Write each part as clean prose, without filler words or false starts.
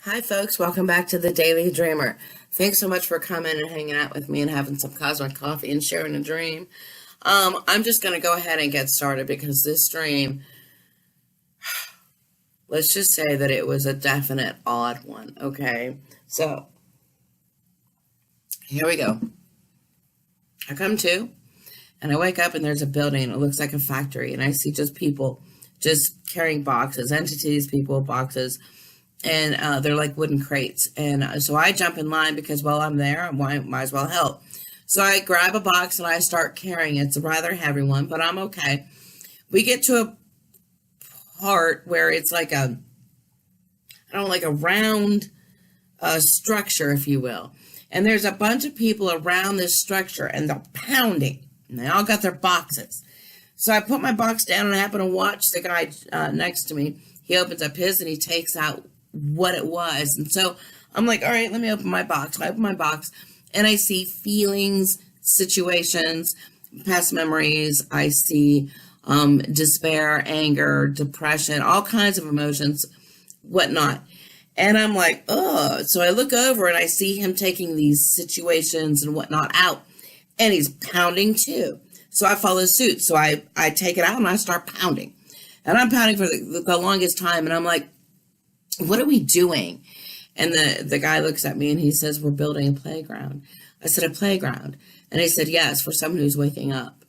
Hi, folks. Welcome back to the Daily Dreamer. Thanks so much for coming and hanging out with me and having some cosmic coffee and sharing a dream. I'm just going to go ahead and get started because this dream, let's just say that it was a definite odd one, okay? So, here we go. I come to, and I wake up and there's a building. It looks like a factory, and I see just people just carrying boxes, entities, people, boxes, and they're like wooden crates. And so I jump in line because while I'm there, I might as well help. So I grab a box and I start carrying it. It's a rather heavy one, but I'm okay. We get to a part where it's like a round structure, if you will. And there's a bunch of people around this structure and they're pounding. And they all got their boxes. So I put my box down and I happen to watch the guy next to me. He opens up his and he takes out what it was. And so I'm like, all right, let me open my box. I open my box and I see feelings, situations, past memories. I see despair, anger, depression, all kinds of emotions, whatnot. And I'm like, oh, so I look over and I see him taking these situations and whatnot out, and he's pounding too. So I follow suit. So I take it out and I start pounding, and I'm pounding for the longest time. And I'm like, what are we doing? And the guy looks at me and he says, we're building a playground. I said, a playground? And he said, yes, for someone who's waking up.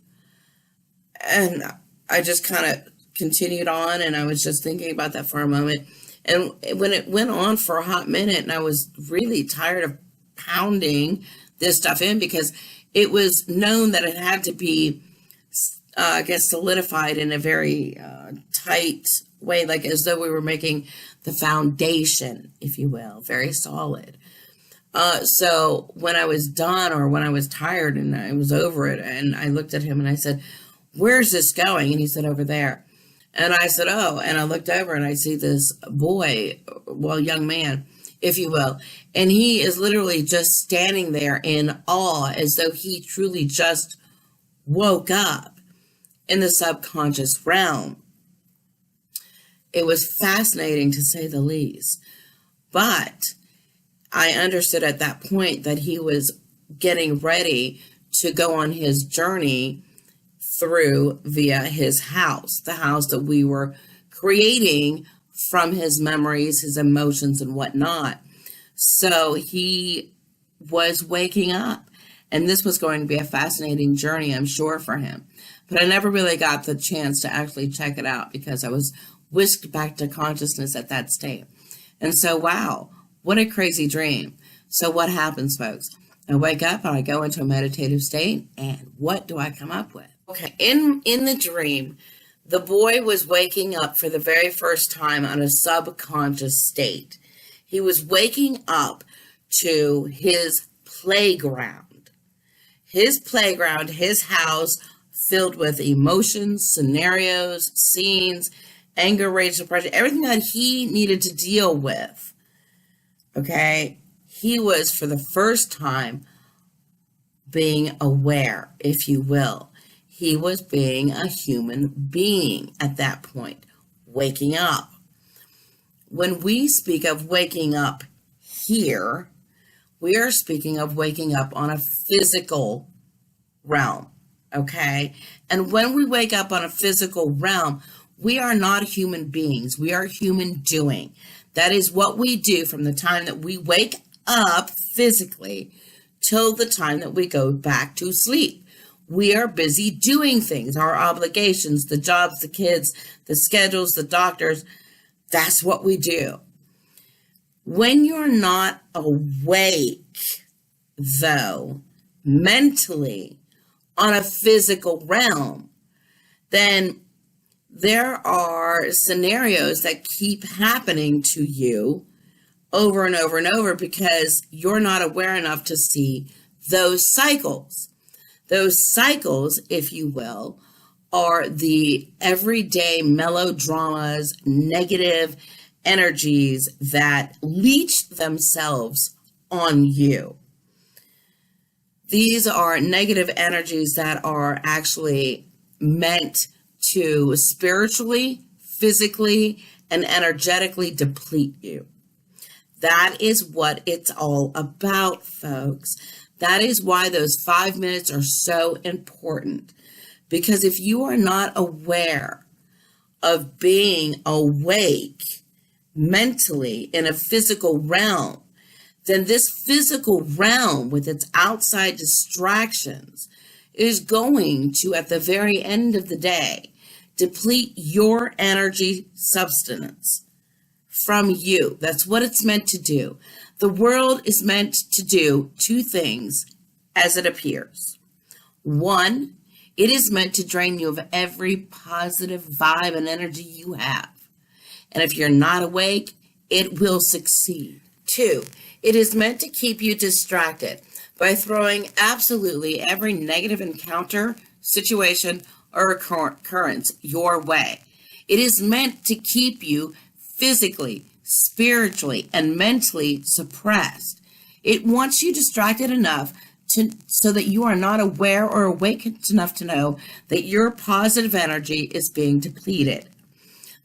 And I just kind of continued on, and I was just thinking about that for a moment. And when it went on for a hot minute, and I was really tired of pounding this stuff in, because it was known that it had to be, solidified in a very tight way, like as though we were making the foundation, if you will, very solid. So when I was done, or when I was tired and I was over it, and I looked at him and I said, where's this going? And he said, over there. And I said, oh, and I looked over and I see this boy, well, young man, if you will, and he is literally just standing there in awe, as though he truly just woke up in the subconscious realm. It was fascinating, to say the least. But I understood at that point that he was getting ready to go on his journey through via his house, the house that we were creating from his memories, his emotions, and whatnot. So he was waking up, and this was going to be a fascinating journey, I'm sure, for him. But I never really got the chance to actually check it out because I was whisked back to consciousness at that state. And so, wow, what a crazy dream. So what happens, folks? I wake up and I go into a meditative state, and what do I come up with? Okay, in the dream, the boy was waking up for the very first time on a subconscious state. He was waking up to his playground. His house, filled with emotions, scenarios, scenes, anger, rage, depression, everything that he needed to deal with. Okay, he was for the first time being aware, if you will. He was being a human being at that point, waking up. When we speak of waking up here, we are speaking of waking up on a physical realm, okay? And when we wake up on a physical realm, we are not human beings. We are human doing. That is what we do from the time that we wake up physically till the time that we go back to sleep. We are busy doing things, our obligations, the jobs, the kids, the schedules, the doctors. That's what we do. When you're not awake, though, mentally, on a physical realm, then there are scenarios that keep happening to you over and over and over because you're not aware enough to see those cycles. Those cycles, if you will, are the everyday melodramas, negative energies that leech themselves on you. These are negative energies that are actually meant to spiritually, physically, and energetically deplete you. That is what it's all about, folks. That is why those 5 minutes are so important. Because if you are not aware of being awake mentally in a physical realm, then this physical realm with its outside distractions is going to, at the very end of the day, deplete your energy substance from you. That's what it's meant to do. The world is meant to do two things as it appears. One, it is meant to drain you of every positive vibe and energy you have. And if you're not awake, it will succeed. Two, it is meant to keep you distracted by throwing absolutely every negative encounter, situation, or occurrence your way. It is meant to keep you physically, spiritually, and mentally suppressed. It wants you distracted enough so that you are not aware or awake enough to know that your positive energy is being depleted.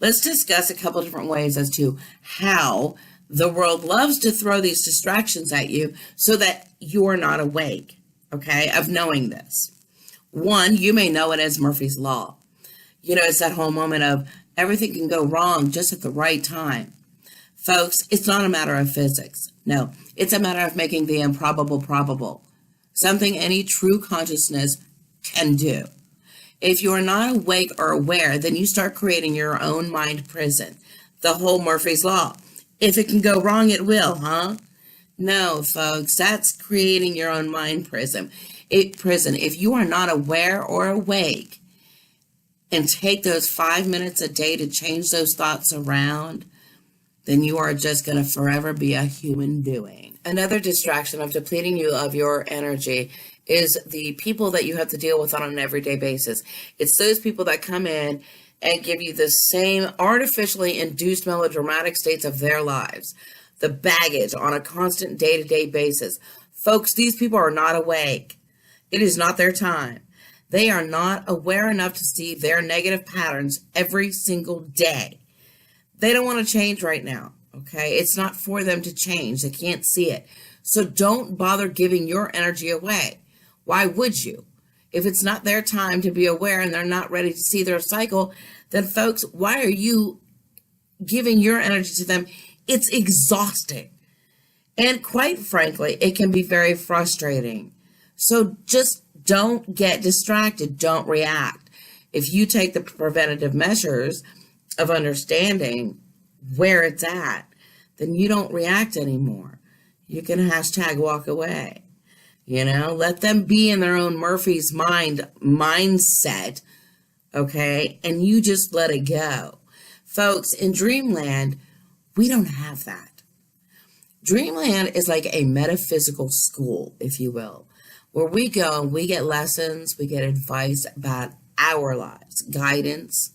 Let's discuss a couple different ways as to how the world loves to throw these distractions at you so that you are not awake, okay, of knowing this. One, you may know it as Murphy's Law. You know, it's that whole moment of everything can go wrong just at the right time. Folks, it's not a matter of physics. No, it's a matter of making the improbable probable. Something any true consciousness can do. If you are not awake or aware, then you start creating your own mind prison. The whole Murphy's Law. If it can go wrong, it will, huh? No, folks, that's creating your own mind prison. If you are not aware or awake and take those 5 minutes a day to change those thoughts around, then you are just going to forever be a human doing. Another distraction of depleting you of your energy is the people that you have to deal with on an everyday basis. It's those people that come in and give you the same artificially induced melodramatic states of their lives, the baggage on a constant day-to-day basis. Folks, these people are not awake. It is not their time. They are not aware enough to see their negative patterns every single day. They don't want to change right now, okay? It's not for them to change. They can't see it. So don't bother giving your energy away. Why would you? If it's not their time to be aware and they're not ready to see their cycle, then folks, why are you giving your energy to them? It's exhausting. And quite frankly, it can be very frustrating. So just don't get distracted. Don't react. If you take the preventative measures of understanding where it's at, then you don't react anymore. You can hashtag walk away. You know, let them be in their own Murphy's mindset, okay? And you just let it go. Folks, in Dreamland, we don't have that. Dreamland is like a metaphysical school, if you will, where we go and we get lessons, we get advice about our lives, guidance.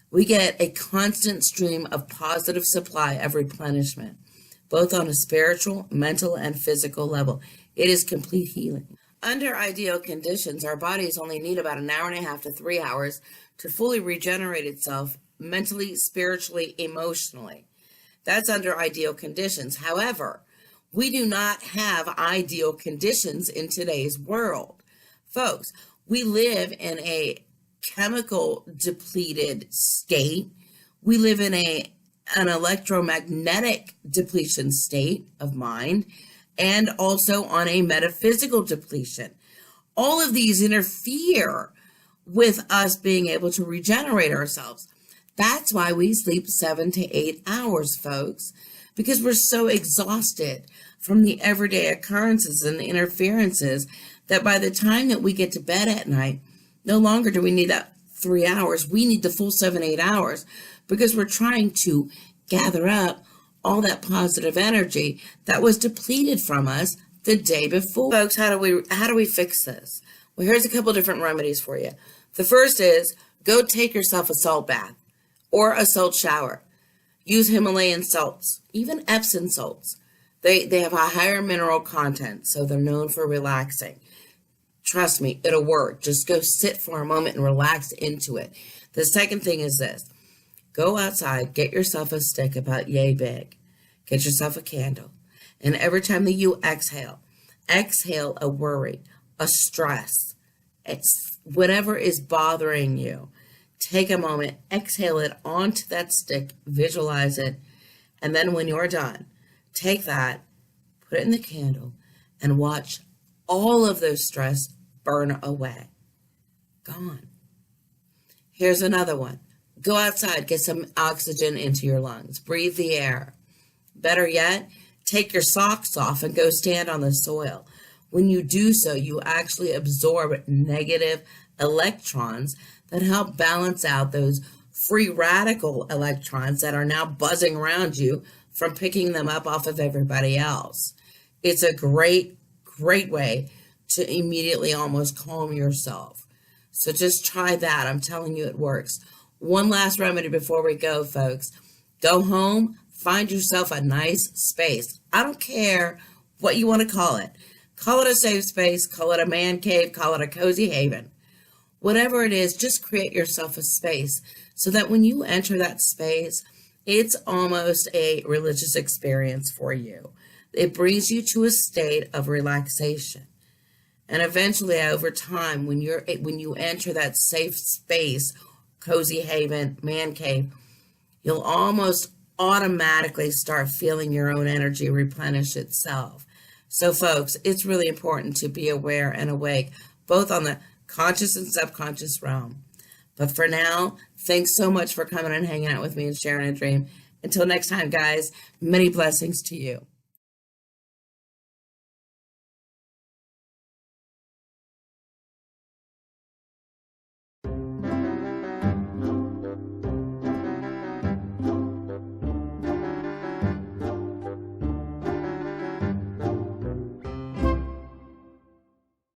We get a constant stream of positive supply of replenishment, both on a spiritual, mental, and physical level. It is complete healing. Under ideal conditions, our bodies only need about an hour and a half to 3 hours to fully regenerate itself mentally, spiritually, emotionally. That's under ideal conditions. However, we do not have ideal conditions in today's world. Folks, we live in a chemical depleted state. We live in an electromagnetic depletion state of mind, and also on a metaphysical depletion. All of these interfere with us being able to regenerate ourselves. That's why we sleep 7 to 8 hours, folks, because we're so exhausted from the everyday occurrences and the interferences that by the time that we get to bed at night, no longer do we need that 3 hours. We need the full 7, 8 hours because we're trying to gather up all that positive energy that was depleted from us the day before. Folks, how do we fix this? Well, here's a couple different remedies for you. The first is go take yourself a salt bath or a salt shower. Use Himalayan salts, even Epsom salts. They have a higher mineral content, so they're known for relaxing. Trust me, it'll work. Just go sit for a moment and relax into it. The second thing is this. Go outside, get yourself a stick about yay big. get yourself a candle. And every time that you exhale a worry, a stress, it's whatever is bothering you. Take a moment, exhale it onto that stick, visualize it, and then when you're done, take that, put it in the candle, and watch all of those stress burn away. Gone. Here's another one. Go outside, get some oxygen into your lungs. Breathe the air. Better yet, take your socks off and go stand on the soil. When you do so, you actually absorb negative electrons that help balance out those free radical electrons that are now buzzing around you from picking them up off of everybody else. It's a great way to immediately almost calm yourself. So just try that. I'm telling you, it works. One last remedy before we go, folks. Go home, find yourself a nice space. I don't care what you want to call it. Call it a safe space, call it a man cave, call it a cozy haven. Whatever it is, just create yourself a space so that when you enter that space, it's almost a religious experience for you. It brings you to a state of relaxation. And eventually, over time, when you enter that safe space, cozy haven, man cave, you'll almost automatically start feeling your own energy replenish itself. So folks, it's really important to be aware and awake, both on the conscious and subconscious realm. But for now, thanks so much for coming and hanging out with me and sharing a dream. Until next time, guys, many blessings to you.